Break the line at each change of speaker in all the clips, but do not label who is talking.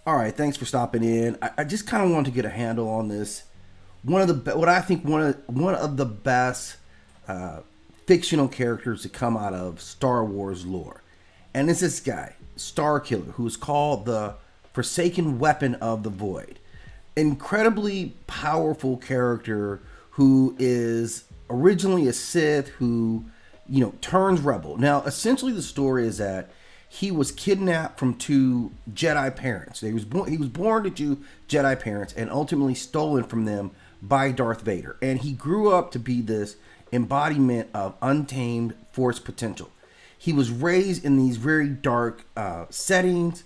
All right, thanks for stopping in. I just kind of wanted to get a handle on this. What I think one of the best uh, fictional characters to come out of Star Wars lore, and it's this guy, Starkiller, who is called the Forsaken Weapon of the Void. Incredibly powerful character who is originally a Sith who, turns rebel. Now, essentially, the story is that he was kidnapped from two Jedi parents. He was born to two Jedi parents and ultimately stolen from them by Darth Vader. And he grew up to be this embodiment of untamed Force potential. He was raised in these very dark settings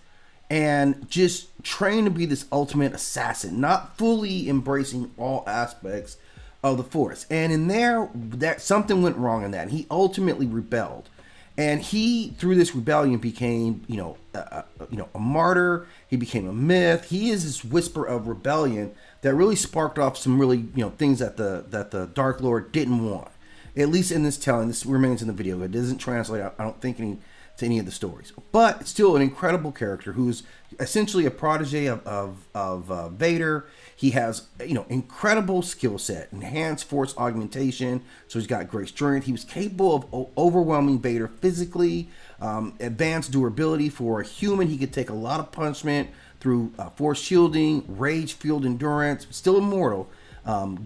and just trained to be this ultimate assassin, not fully embracing all aspects of the Force. And in there, that something went wrong in that. And he ultimately rebelled. And he, through this rebellion, became, a martyr. He became a myth. He is this whisper of rebellion that really sparked off some really, things that the Dark Lord didn't want. At least in this telling, this remains in the video. It doesn't translate, I don't think, to any of the stories. But still an incredible character who's essentially a protege of Vader. He has, incredible skill set, enhanced force augmentation, so he's got great strength. He was capable of overwhelming Vader physically, advanced durability for a human. He could take a lot of punishment through force shielding, rage field endurance, still immortal.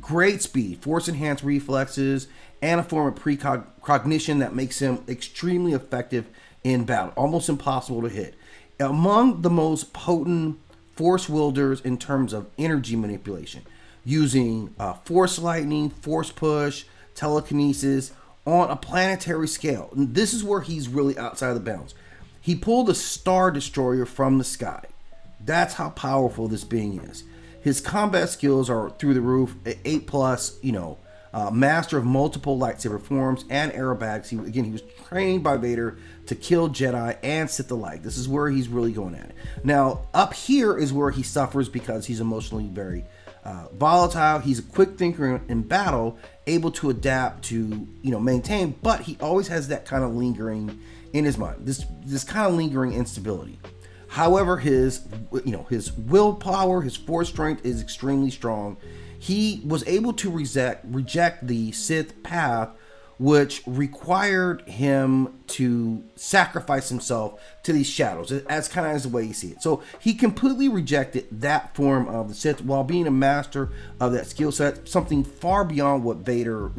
Great speed, force enhanced reflexes, and a form of precognition that makes him extremely effective in battle, almost impossible to hit. Among the most potent force wielders in terms of energy manipulation, using force lightning, force push, telekinesis on a planetary scale. And this is where he's really outside of the bounds. He pulled a Star Destroyer from the sky. That's how powerful this being is. His combat skills are through the roof. 8+, master of multiple lightsaber forms and aerobatics. He was trained by Vader to kill Jedi and Sith alike. This is where he's really going at it. Now, up here is where he suffers because he's emotionally very volatile. He's a quick thinker in battle, able to adapt to, maintain, but he always has that kind of lingering in his mind, this kind of lingering instability. However, his willpower, his force strength is extremely strong. He was able to reject the Sith path, which required him to sacrifice himself to these shadows, as kind of as the way you see it. So he completely rejected that form of the Sith while being a master of that skill set, something far beyond what Vader,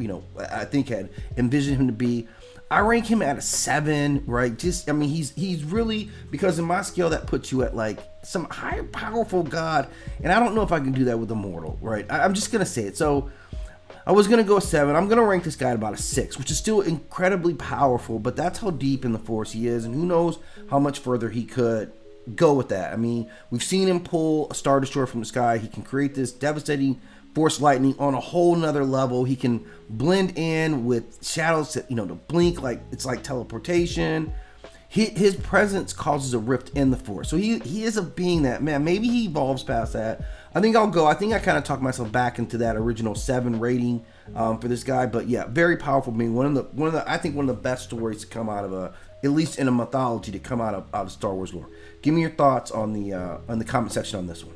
I think had envisioned him to be. I rank him at a 7, right? He's really, because in my scale that puts you at like some higher powerful god, and I don't know if I can do that with a mortal, right? I'm just gonna say it. So I was gonna go a 7. I'm gonna rank this guy at about a 6, which is still incredibly powerful, but that's how deep in the Force he is, and who knows how much further he could go with that. I mean, we've seen him pull a Star Destroyer from the sky. He can create this devastating force lightning on a whole nother level. He can blend in with shadows to blink like it's like teleportation. His presence causes a rift in the Force. So he is a being that, man, maybe he evolves past that. I think I kind of talked myself back into that original 7 rating for this guy. But yeah, very powerful being. I think one of the best stories to come out of at least in a mythology, to come out of Star Wars lore. Give me your thoughts on the comment section on this one.